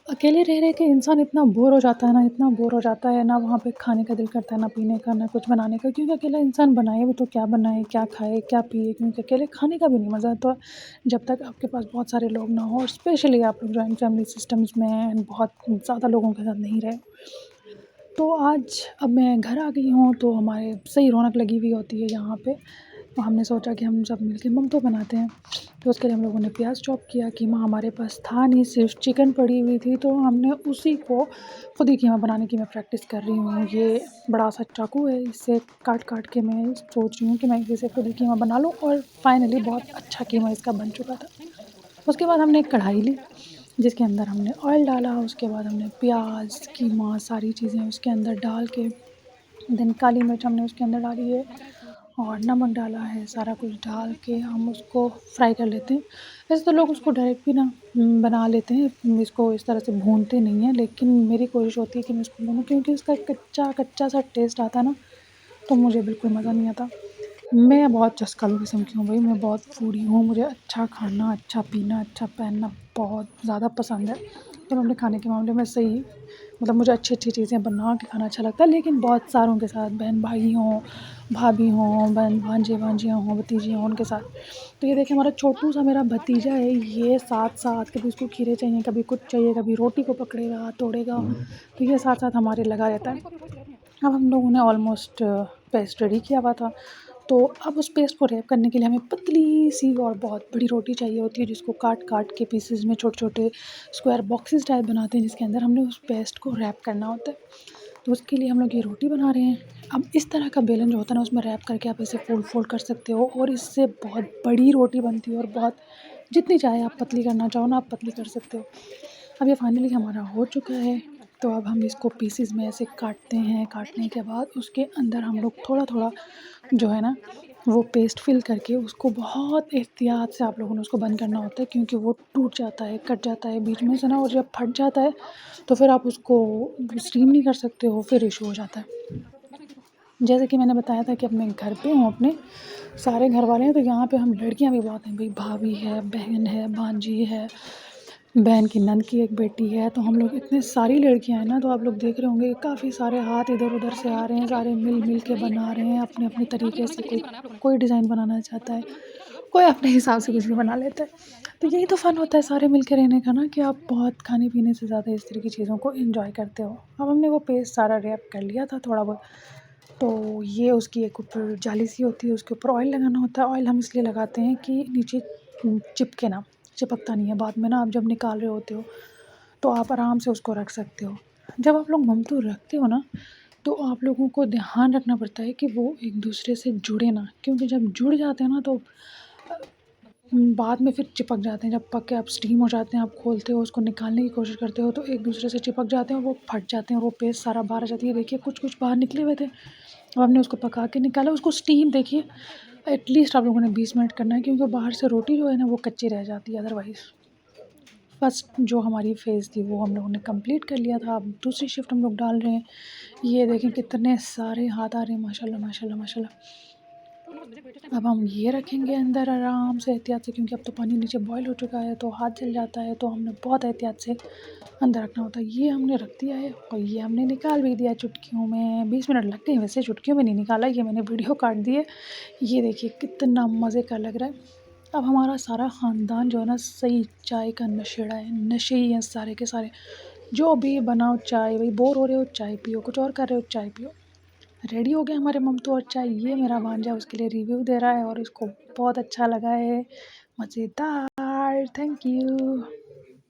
अकेले रह रह के इंसान इतना बोर हो जाता है ना, इतना बोर हो जाता है ना, वहाँ पे खाने का दिल करता है, ना पीने का, ना कुछ बनाने का, क्योंकि अकेला इंसान बनाए भी तो क्या बनाए, क्या खाए, क्या पिए, क्योंकि अकेले खाने का भी नहीं मज़ा आता। जब तक आपके पास बहुत सारे लोग ना हो, और स्पेशली आप लोग जॉइंट फैमिली सिस्टम्स में एंड बहुत ज़्यादा लोगों के साथ नहीं रहे। तो आज अब मैं घर आ गई हूँ, तो हमारे सही रौनक लगी हुई होती है यहाँ पे। तो हमने सोचा कि हम सब मिलके ममतो बनाते हैं। तो उसके लिए हम लोगों ने प्याज़ चॉप किया। कीमा हमारे पास था नहीं, सिर्फ चिकन पड़ी हुई थी, तो हमने उसी को खुद ही कीमा बनाने की मैं प्रैक्टिस कर रही हूँ। ये बड़ा सा चाकू है, इससे काट काट के मैं सोच रही हूँ कि मैं इसी से खुद ही कीमा बना लूँ, और फाइनली बहुत अच्छा कीमा इसका बन चुका था। उसके बाद हमने एक कढ़ाई ली, जिसके अंदर हमने ऑयल डाला। उसके बाद हमने प्याज, कीमा, सारी चीज़ें उसके अंदर डाल के, देन काली मिर्च हमने उसके अंदर डाली है, और नमक डाला है। सारा कुछ डाल के हम उसको फ्राई कर लेते हैं। वैसे तो लोग उसको डायरेक्ट भी ना बना लेते हैं, इसको इस तरह से भूनते नहीं हैं, लेकिन मेरी कोशिश होती है कि मैं इसको भूनूँ, क्योंकि उसका कच्चा कच्चा सा टेस्ट आता है ना, तो मुझे बिल्कुल मज़ा नहीं आता। मैं बहुत चस्का किस्म की हूँ भाई, मैं बहुत फूडी हूँ। मुझे अच्छा खाना, अच्छा पीना, अच्छा पहनना बहुत ज़्यादा पसंद है। तो मैं अपने खाने के मामले में सही, मतलब मुझे अच्छी-अच्छी चीज़ें बना के खाना अच्छा लगता है, लेकिन बहुत सारों के साथ, बहन-भाई हों, भाभी हों, बहन भांजे-भांजियाँ हों, भतीजी हों, उनके साथ। तो ये देखिए हमारा छोटू सा मेरा भतीजा है, ये साथ-साथ कभी उसको खीरे चाहिए, कभी कुछ चाहिए, कभी रोटी को पकड़ेगा, तोड़ेगा, तो ये साथ-साथ हमारे लगा रहता है। अब हम लोगों ने ऑलमोस्ट पेस्ट रेडी किया हुआ था, तो अब उस पेस्ट को रैप करने के लिए हमें पतली सी और बहुत बड़ी रोटी चाहिए होती है, जिसको काट काट के पीसेस में छोटे-छोटे स्क्वायर बॉक्सेस टाइप बनाते हैं, जिसके अंदर हमने उस पेस्ट को रैप करना होता है। तो उसके लिए हम लोग ये रोटी बना रहे हैं। अब इस तरह का बेलन जो होता है ना, उसमें रैप करके आप इसे फ़ोल्ड-फ़ोल्ड कर सकते हो, और इससे बहुत बड़ी रोटी बनती है, और बहुत जितनी चाहे आप पतली करना चाहो ना, आप पतली कर सकते हो। अब ये फाइनली हमारा हो चुका है, तो अब हम इसको पीसेस में ऐसे काटते हैं। काटने के बाद उसके अंदर हम लोग थोड़ा-थोड़ा जो है ना, वो पेस्ट फिल करके उसको बहुत एहतियात से आप लोगों ने उसको बंद करना होता है, क्योंकि वो टूट जाता है, कट जाता है बीच में से ना, और जब फट जाता है तो फिर आप उसको स्टीम नहीं कर सकते हो, फिर इशू हो जाता है। जैसे कि मैंने बताया था कि अब मैं घर पे हूँ अपने, सारे घर वाले हैं, तो यहाँ पे हम लड़कियाँ भी बहुत हैं भाई, भाभी है, बहन है, भांजी है, बहन की नंद की एक बेटी है, तो हम लोग इतनी सारी लड़कियाँ हैं ना, तो आप लोग देख रहे होंगे काफ़ी सारे हाथ इधर-उधर से आ रहे हैं, सारे मिल-मिल के बना रहे हैं अपने-अपने तरीके से। कोई कोई डिज़ाइन बनाना चाहता है, कोई अपने हिसाब से कुछ भी बना लेता है। तो यही तो फ़न होता है सारे मिल के रहने का ना, कि आप बहुत खाने-पीने से ज़्यादा इस तरह की चीज़ों को एन्जॉय करते हो। अब हमने वो पेस्ट सारा रैप कर लिया था थोड़ा बहुत, तो ये उसकी एक ऊपर जाली सी होती है, उसके ऊपर ऑयल लगाना होता है। ऑयल हम इसलिए लगाते हैं कि नीचे चिपके ना, चिपकता नहीं है बाद में ना, आप जब निकाल रहे होते हो तो आप आराम से उसको रख सकते हो। जब आप लोग ममतू रखते हो ना, तो आप लोगों को ध्यान रखना पड़ता है कि वो एक दूसरे से जुड़े ना, क्योंकि जब जुड़ जाते हैं ना, तो बाद में फिर चिपक जाते हैं। जब पक के आप स्टीम हो जाते हैं, आप खोलते हो, उसको निकालने की कोशिश करते हो, तो एक दूसरे से चिपक जाते हैं, वो फट जाते हैं, वो पेस्ट सारा बाहर आ जाती है। देखिए कुछ-कुछ बाहर निकले हुए थे, अब हमने उसको पका के निकाला। उसको स्टीम देखिए एटलीस्ट आप लोगों ने 20 मिनट करना है, क्योंकि बाहर से रोटी जो है ना, वो कच्ची रह जाती है अदरवाइज़। फर्स्ट जो हमारी फ़ेज़ थी वो हम लोगों ने कंप्लीट कर लिया था। अब दूसरी शिफ्ट हम लोग डाल रहे हैं। ये देखें कितने सारे हाथ आ रहे हैं, माशाल्लाह, माशाल्लाह, माशाल्लाह। अब हम ये रखेंगे अंदर आराम से एहतियात से, क्योंकि अब तो पानी नीचे बॉयल हो चुका है, तो हाथ जल जाता है, तो हमने बहुत एहतियात से अंदर रखना होता है। ये हमने रख दिया है, और ये हमने निकाल भी दिया चुटकियों में। 20 मिनट लगते हैं वैसे, चुटकियों में नहीं निकाला, ये मैंने वीडियो काट दी है। ये देखिए कितना मज़े का लग रहा है। अब हमारा सारा ख़ानदान जो है ना, सही चाय का नशेड़ा है, नशे ही हैं सारे के सारे। जो भी बनाओ चाय, भाई बोर हो रहे हो चाय पियो, कुछ और कर रहे हो चाय पियो। रेडी हो गए हमारे मम्मू और चाय। ये मेरा भांजा उसके लिए रिव्यू दे रहा है, और इसको बहुत अच्छा लगा है, मज़ेदार, थैंक यू।